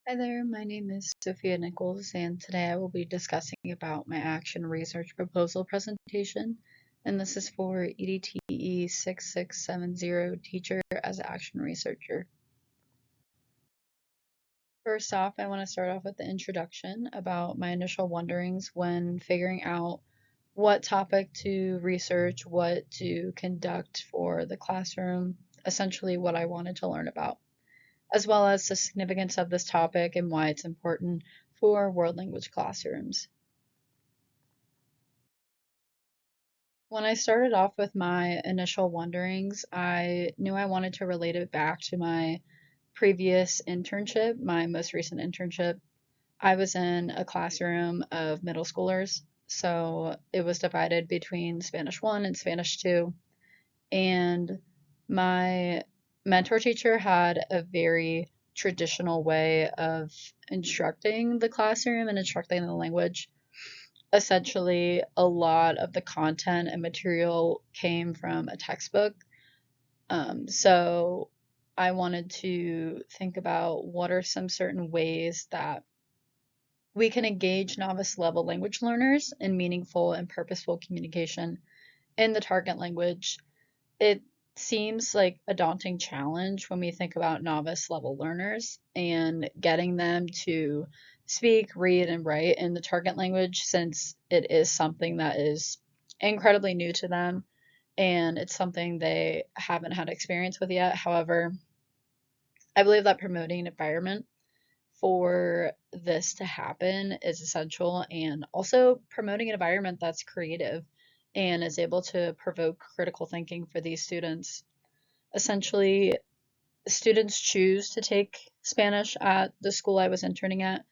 Hi there, my name is Sophia Nichols, and today I will be discussing about my action research proposal presentation, and this is for EDTE 6670 Teacher as Action Researcher. First off, I want to start off with the introduction about my initial wonderings when figuring out what topic to research, what to conduct for the classroom, essentially what I wanted to learn about, as well as the significance of this topic and why it's important for world language classrooms. When I started off with my initial wonderings, I knew I wanted to relate it back to my previous internship, my most recent internship. I was in a classroom of middle schoolers, so it was divided between Spanish 1 and Spanish 2. And my mentor teacher had a very traditional way of instructing the classroom and instructing the language. Essentially, a lot of the content and material came from a textbook. So I wanted to think about what are some certain ways that we can engage novice level language learners in meaningful and purposeful communication in the target language. It seems like a daunting challenge when we think about novice level learners and getting them to speak, read, and write in the target language, since it is something that is incredibly new to them and it's something they haven't had experience with yet. However, I believe that promoting an environment for this to happen is essential, and also promoting an environment that's creative and is able to provoke critical thinking for these students. Essentially, students choose to take Spanish at the school I was interning at,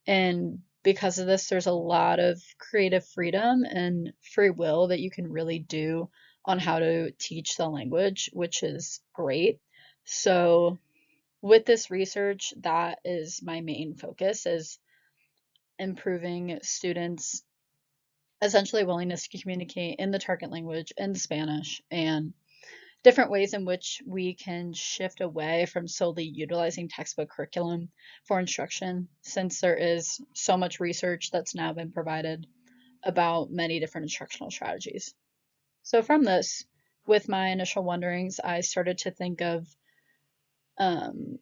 and because of this, there's a lot of creative freedom and free will that you can really do on how to teach the language, which is great. So, with this research, that is my main focus, is improving students' essentially willingness to communicate in the target language in Spanish, and different ways in which we can shift away from solely utilizing textbook curriculum for instruction, since there is so much research that's now been provided about many different instructional strategies. So, from this, with my initial wonderings, I started to think of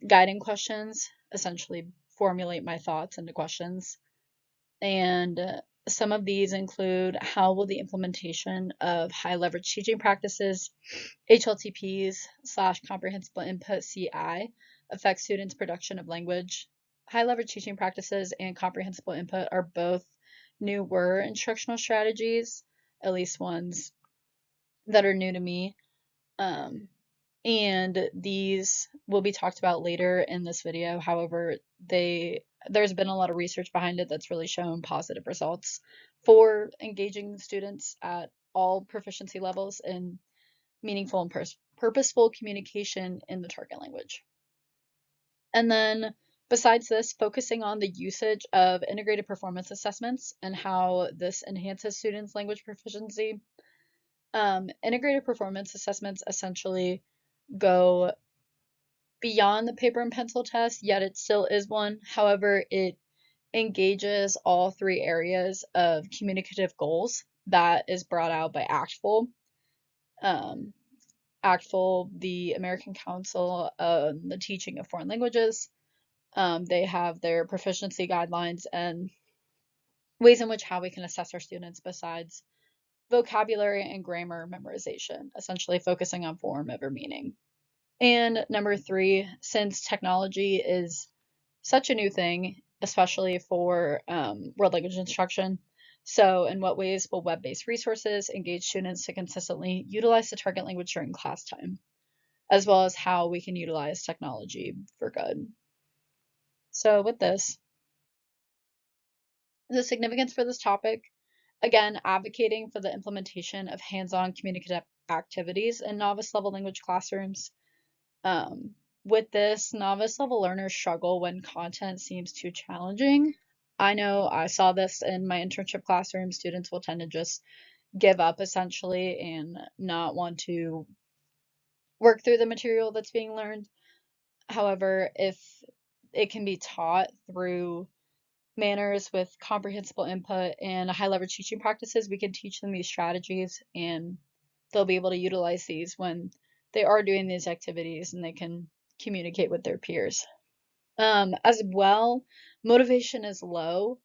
guiding questions, essentially formulate my thoughts into questions. And some of these include: how will the implementation of high leverage teaching practices, HLTPs slash comprehensible input CI, affect students' production of language? High leverage teaching practices and comprehensible input are both newer instructional strategies, at least ones that are new to me. Um, and these will be talked about later in this video. However, there's been a lot of research behind it that's really shown positive results for engaging students at all proficiency levels in meaningful and purposeful communication in the target language. And then, besides this, focusing on the usage of integrated performance assessments and how this enhances students' language proficiency. Integrated performance assessments essentially go beyond the paper and pencil test, yet it still is one. However, it engages all three areas of communicative goals that is brought out by ACTFL. Um, ACTFL, the American Council on the Teaching of Foreign Languages, they have their proficiency guidelines and ways in which how we can assess our students besides vocabulary and grammar memorization, essentially focusing on form over meaning. And number three, since technology is such a new thing, especially for world language instruction, so in what ways will web-based resources engage students to consistently utilize the target language during class time, as well as how we can utilize technology for good? So with this, the significance for this topic, again, advocating for the implementation of hands-on communicative activities in novice level language classrooms. With this, novice level learners struggle when content seems too challenging. I know I saw this in my internship classroom. Students will tend to just give up essentially and not want to work through the material that's being learned. However, if it can be taught through manners with comprehensible input and high leverage teaching practices. We can teach them these strategies and they'll be able to utilize these when they are doing these activities and they can communicate with their peers. As well, motivation is low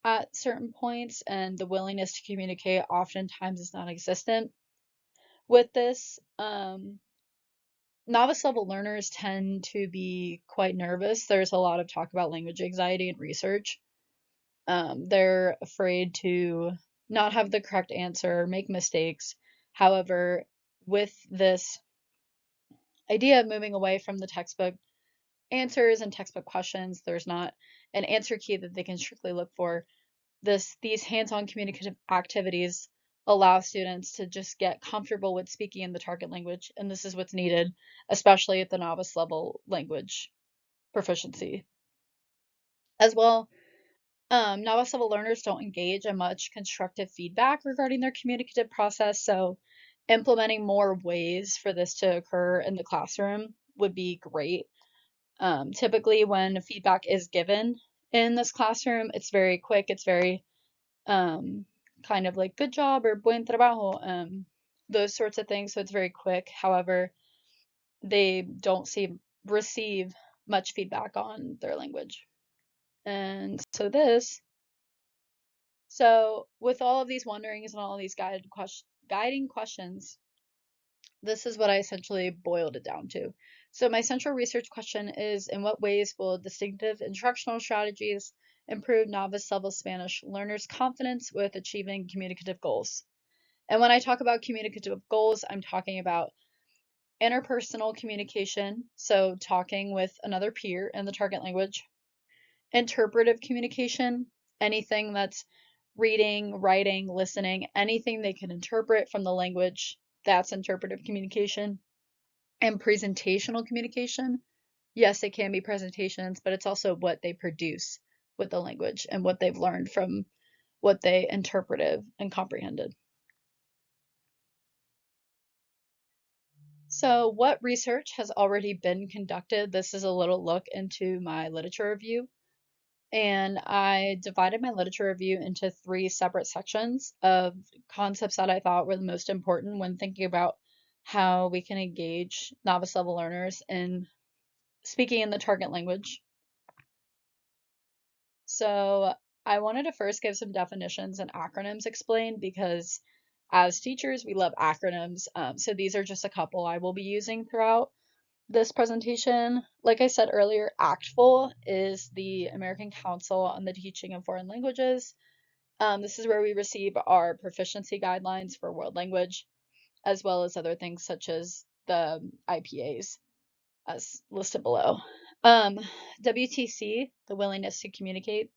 at certain points, and the willingness to communicate oftentimes is non-existent. With this, novice level learners tend to be quite nervous. There's a lot of talk about language anxiety in research. They're afraid to not have the correct answer, make mistakes. However, with this idea of moving away from the textbook answers and textbook questions, there's not an answer key that they can strictly look for. These hands-on communicative activities allow students to just get comfortable with speaking in the target language, and this is what's needed, especially at the novice level language proficiency. As well, novice level learners don't engage in much constructive feedback regarding their communicative process, so implementing more ways for this to occur in the classroom would be great. Typically, when feedback is given in this classroom, it's very quick, it's very kind of like good job or buen trabajo, those sorts of things. So it's very quick. However, they don't receive much feedback on their language. And so with all of these wonderings and all of these guiding questions, this is what I essentially boiled it down to. So my central research question is, in what ways will distinctive instructional strategies improve novice level Spanish learners' confidence with achieving communicative goals? And when I talk about communicative goals, I'm talking about interpersonal communication, so talking with another peer in the target language, interpretive communication, anything that's reading, writing, listening, anything they can interpret from the language, that's interpretive communication, and presentational communication. Yes, it can be presentations, but it's also what they produce with the language and what they've learned from what they interpreted and comprehended. So, what research has already been conducted? This is a little look into my literature review. And I divided my literature review into 3 separate sections of concepts that I thought were the most important when thinking about how we can engage novice level learners in speaking in the target language. So, I wanted to first give some definitions and acronyms explained because as teachers, we love acronyms. So, these are just a couple I will be using throughout this presentation. Like I said earlier, ACTFL is the American Council on the Teaching of Foreign Languages. This is where we receive our proficiency guidelines for world language, as well as other things such as the IPAs, as listed below. WTC, the willingness to communicate,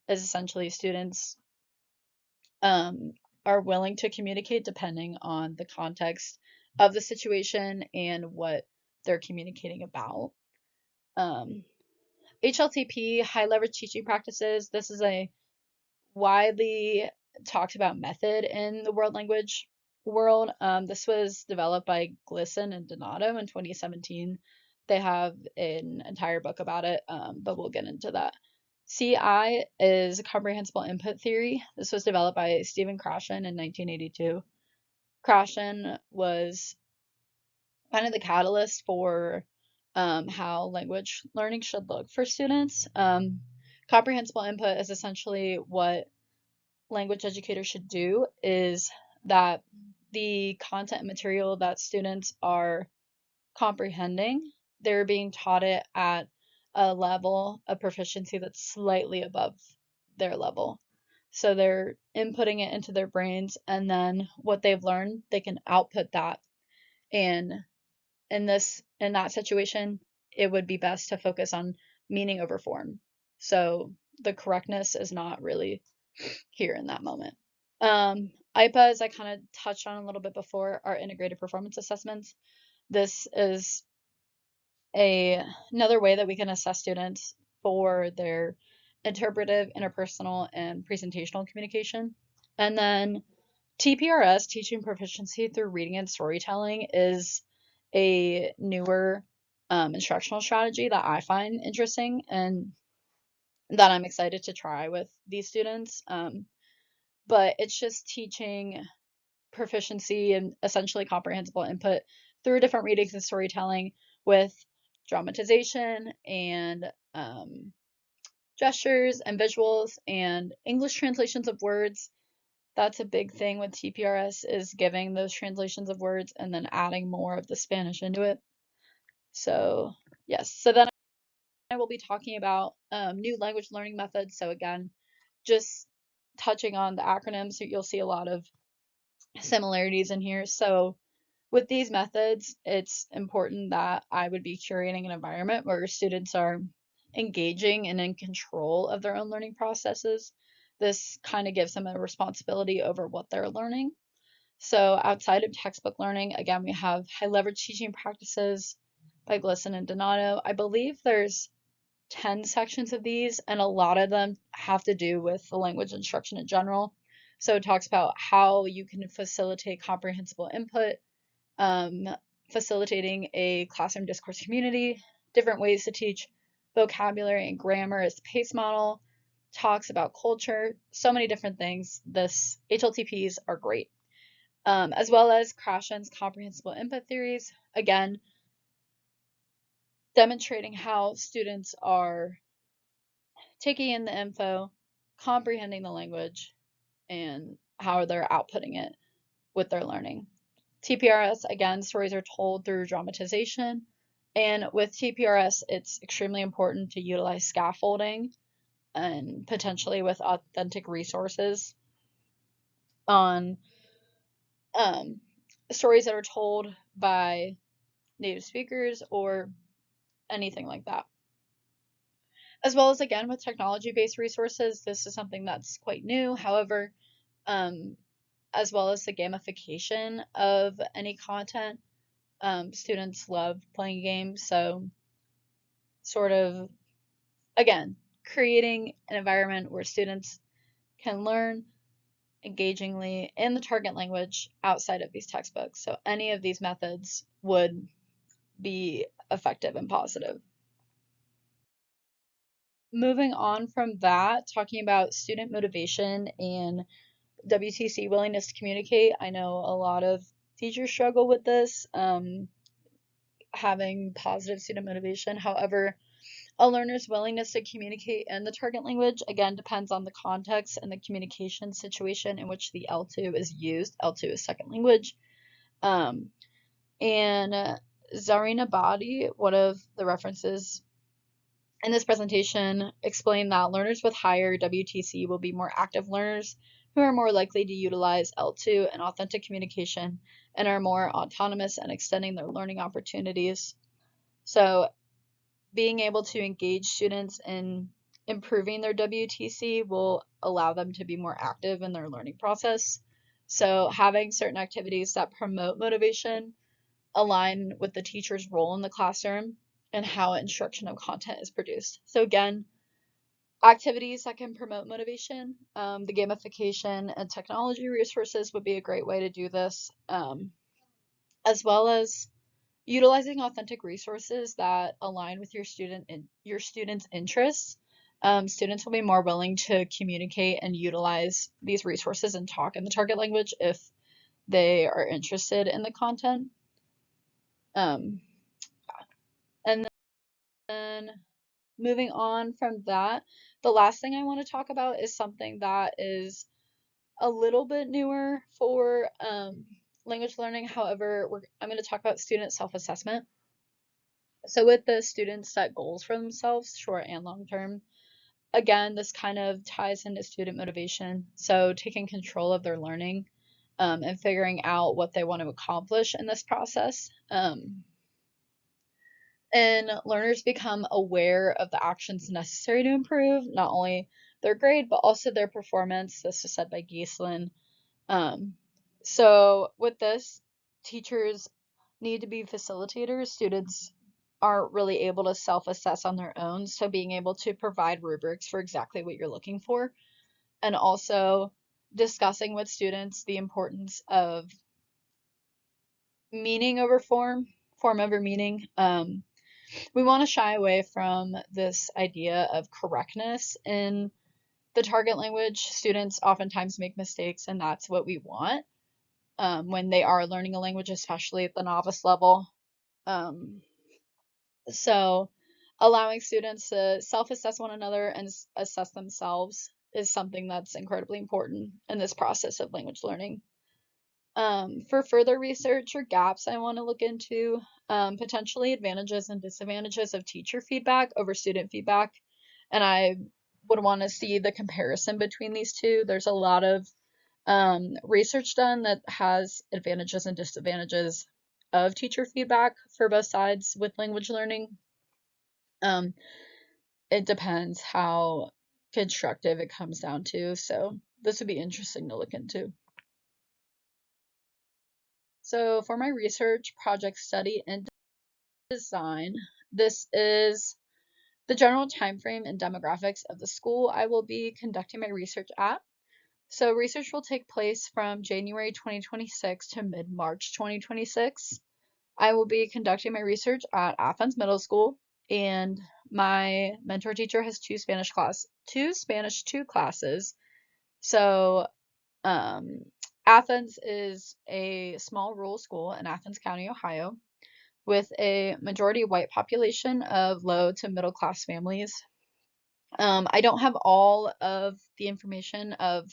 is essentially students are willing to communicate depending on the context of the situation and what they're communicating about. HLTP, high leverage teaching practices. This is a widely talked about method in the world language world. This was developed by Glisson and Donato in 2017. They have an entire book about it, but we'll get into that. CI is comprehensible input theory. This was developed by Stephen Krashen in 1982. Krashen was kind of the catalyst for how language learning should look for students. Comprehensible input is essentially what language educators should do, is that the content and material that students are comprehending, they're being taught it at a level of proficiency that's slightly above their level. So they're inputting it into their brains, and then what they've learned, they can output that. And in that situation, it would be best to focus on meaning over form. So the correctness is not really here in that moment. IPA, as I kind of touched on a little bit before, are integrated performance assessments. This is another way that we can assess students for their interpretive, interpersonal, and presentational communication. And then TPRS, teaching proficiency through reading and storytelling, is a newer instructional strategy that I find interesting and that I'm excited to try with these students. But it's just teaching proficiency and essentially comprehensible input through different readings and storytelling with dramatization and gestures and visuals and English translations of words. That's a big thing with TPRS is giving those translations of words and then adding more of the Spanish into it. So yes, so then I will be talking about new language learning methods. So again, just touching on the acronyms, you'll see a lot of similarities in here. So with these methods, it's important that I would be curating an environment where students are engaging and in control of their own learning processes. This kind of gives them a responsibility over what they're learning. So outside of textbook learning, again, we have high leverage teaching practices by Glisson and Donato. I believe there's 10 sections of these, and a lot of them have to do with the language instruction in general. So it talks about how you can facilitate comprehensible input, um, facilitating a classroom discourse community, different ways to teach vocabulary and grammar as the PACE model, talks about culture, so many different things. This HLTPs are great. As well as Krashen's comprehensible input theories, again, demonstrating how students are taking in the info, comprehending the language, and how they're outputting it with their learning. TPRS, again, stories are told through dramatization. And with TPRS, it's extremely important to utilize scaffolding and potentially with authentic resources on um, stories that are told by native speakers or anything like that. As well as, again, with technology-based resources, this is something that's quite new. However, um, as well as the gamification of any content, students love playing games, so sort of, again, creating an environment where students can learn engagingly in the target language outside of these textbooks. So any of these methods would be effective and positive. Moving on from that, talking about student motivation and WTC willingness to communicate. I know a lot of teachers struggle with this, having positive student motivation. However, a learner's willingness to communicate in the target language, again, depends on the context and the communication situation in which the L2 is used. L2 is second language. And Zarina Badi, one of the references in this presentation, explained that learners with higher WTC will be more active learners who are more likely to utilize L2 and authentic communication and are more autonomous and extending their learning opportunities. So being able to engage students in improving their WTC will allow them to be more active in their learning process. So having certain activities that promote motivation align with the teacher's role in the classroom and how instruction of content is produced. So again, activities that can promote motivation, the gamification and technology resources would be a great way to do this, as well as utilizing authentic resources that align with your student's interests. Students will be more willing to communicate and utilize these resources and talk in the target language if they are interested in the content. Um, and then moving on from that, the last thing I want to talk about is something that is a little bit newer for language learning. However, I'm going to talk about student self-assessment. So with the students set goals for themselves, short and long term, again, this kind of ties into student motivation. So taking control of their learning and figuring out what they want to accomplish in this process. And learners become aware of the actions necessary to improve not only their grade, but also their performance. This was said by Gieslin. So with this, teachers need to be facilitators. Students aren't really able to self-assess on their own. So being able to provide rubrics for exactly what you're looking for, and also discussing with students the importance of meaning over form, form over meaning. we want to shy away from this idea of correctness in the target language. Students oftentimes make mistakes, and that's what we want when they are learning a language, especially at the novice level. Um, so, allowing students to self-assess one another and assess themselves is something that's incredibly important in this process of language learning. For further research or gaps I want to look into, potentially advantages and disadvantages of teacher feedback over student feedback. And I would want to see the comparison between these two. There's a lot of research done that has advantages and disadvantages of teacher feedback for both sides with language learning. Um, it depends how constructive it comes down to. So this would be interesting to look into. So for my research, project study, and design, this is the general time frame and demographics of the school I will be conducting my research at. So research will take place from January 2026 to mid-March 2026. I will be conducting my research at Athens Middle School, and my mentor teacher has two Spanish 2 classes. So Athens is a small rural school in Athens County, Ohio, with a majority white population of low to middle class families. I don't have all of the information of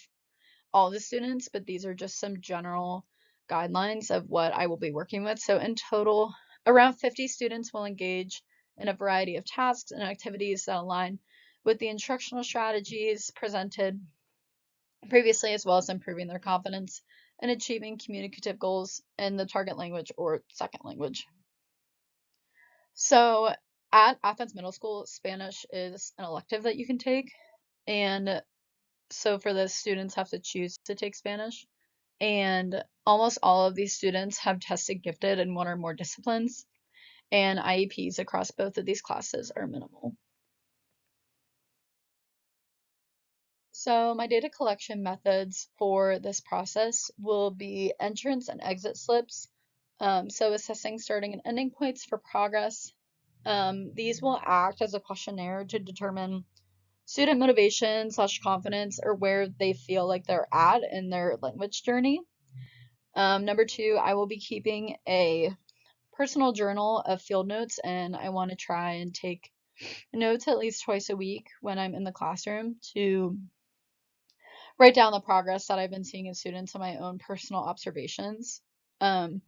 all the students, but these are just some general guidelines of what I will be working with. So in total, around 50 students will engage in a variety of tasks and activities that align with the instructional strategies presented previously, as well as improving their confidence and achieving communicative goals in the target language or second language. So at Athens Middle School, Spanish is an elective that you can take. And so for this, students have to choose to take Spanish. And almost all of these students have tested gifted in one or more disciplines, and IEPs across both of these classes are minimal. So my data collection methods for this process will be entrance and exit slips. So assessing starting and ending points for progress. These will act as a questionnaire to determine student motivation / confidence or where they feel like they're at in their language journey. Number two, I will be keeping a personal journal of field notes, and I want to try and take notes at least twice a week when I'm in the classroom to write down the progress that I've been seeing in students and my own personal observations. Um,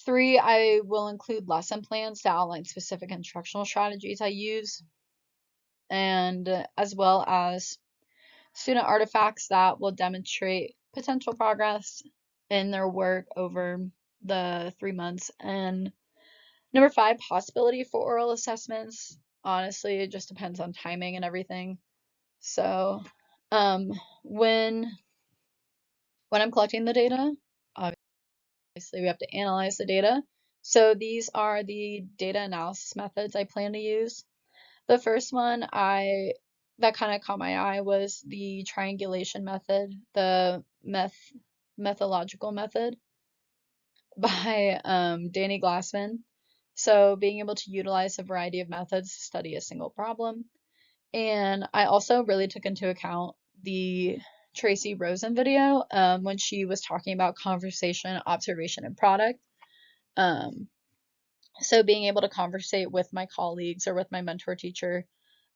Three, I will include lesson plans to outline specific instructional strategies I use, and as well as student artifacts that will demonstrate potential progress in their work over the 3 months. And number five, possibility for oral assessments. Honestly, it just depends on timing and everything. So, um, when I'm collecting the data, obviously we have to analyze the data. So these are the data analysis methods I plan to use. The first one that kind of caught my eye was the triangulation method, the methodological method by Danny Glassman. So being able to utilize a variety of methods to study a single problem. And I also really took into account the Tracy Rosen video when she was talking about conversation, observation, and product. Um, so being able to conversate with my colleagues or with my mentor teacher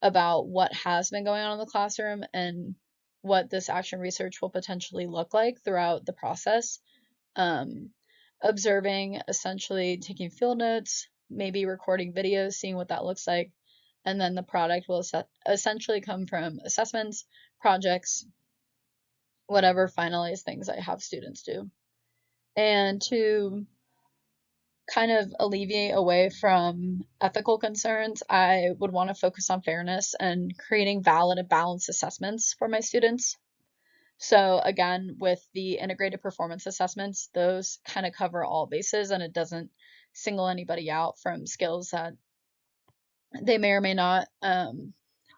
about what has been going on in the classroom and what this action research will potentially look like throughout the process. Um, Observing, essentially taking field notes, maybe recording videos, seeing what that looks like, and then the product will essentially come from assessments, projects, whatever finalized things I have students do. And to kind of alleviate away from ethical concerns, I would want to focus on fairness and creating valid and balanced assessments for my students. So again, with the integrated performance assessments, those kind of cover all bases and it doesn't single anybody out from skills that they may or may not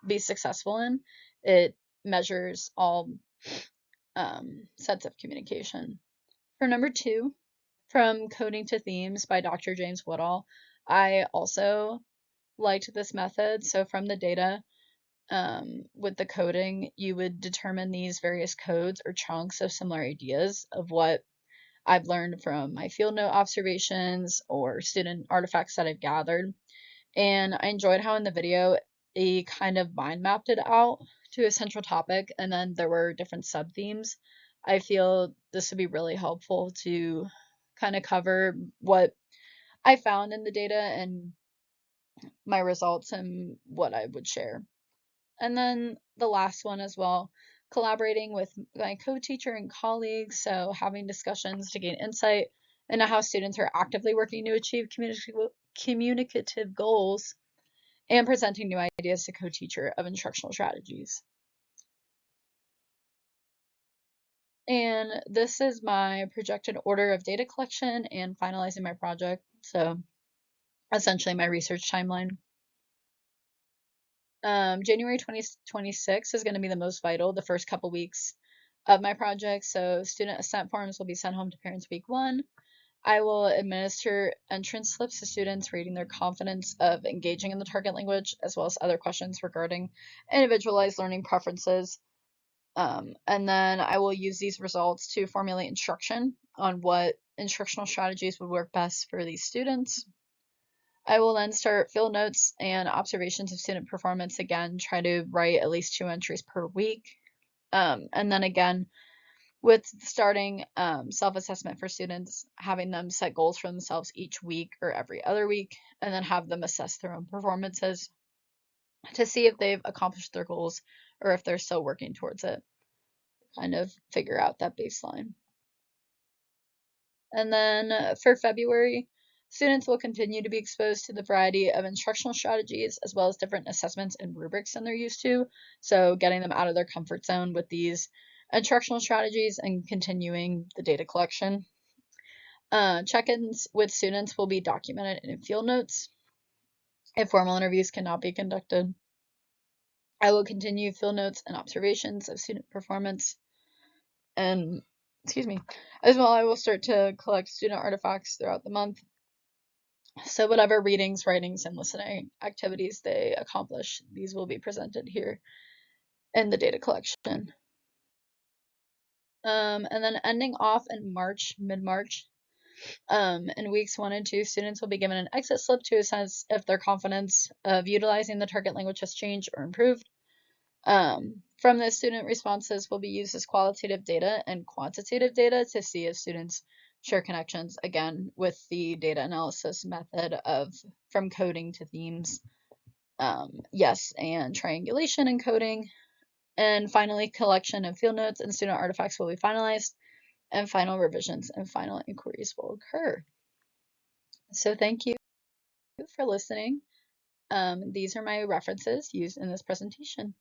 be successful in. It measures all sets of communication. For number two, From Coding to Themes by Dr. James Woodall, I also liked this method. So from the data, with the coding, you would determine these various codes or chunks of similar ideas of what I've learned from my field note observations or student artifacts that I've gathered. And I enjoyed how in the video he kind of mind mapped it out to a central topic, and then there were different sub themes. I feel this would be really helpful to kind of cover what I found in the data and my results and what I would share. And then the last one as well, collaborating with my co-teacher and colleagues, so having discussions to gain insight into how students are actively working to achieve communicative goals and presenting new ideas to co-teacher of instructional strategies. And this is my projected order of data collection and finalizing my project. So essentially my research timeline. January 2026 is going to be the most vital, the first couple weeks of my project. So student assent forms will be sent home to parents week 1. I will administer entrance slips to students rating their confidence of engaging in the target language, as well as other questions regarding individualized learning preferences. And then I will use these results to formulate instruction on what instructional strategies would work best for these students. I will then start field notes and observations of student performance again, try to write at least 2 entries per week. And then again, with starting self-assessment for students, having them set goals for themselves each week or every other week, and then have them assess their own performances to see if they've accomplished their goals or if they're still working towards it, kind of figure out that baseline. And then for February, students will continue to be exposed to the variety of instructional strategies as well as different assessments and rubrics than they're used to. So getting them out of their comfort zone with these instructional strategies and continuing the data collection. Check-ins with students will be documented in field notes if formal interviews cannot be conducted. I will continue field notes and observations of student performance. And excuse me, as well, I will start to collect student artifacts throughout the month. So whatever readings, writings, and listening activities they accomplish, these will be presented here in the data collection. And then ending off in March, mid-March, in weeks 1 and 2, students will be given an exit slip to assess if their confidence of utilizing the target language has changed or improved. From this, student responses will be used as qualitative data and quantitative data to see if students share connections, again, with the data analysis method of from coding to themes, yes, and triangulation and coding. And finally, collection of field notes and student artifacts will be finalized, and final revisions and final inquiries will occur. So thank you for listening. These are my references used in this presentation.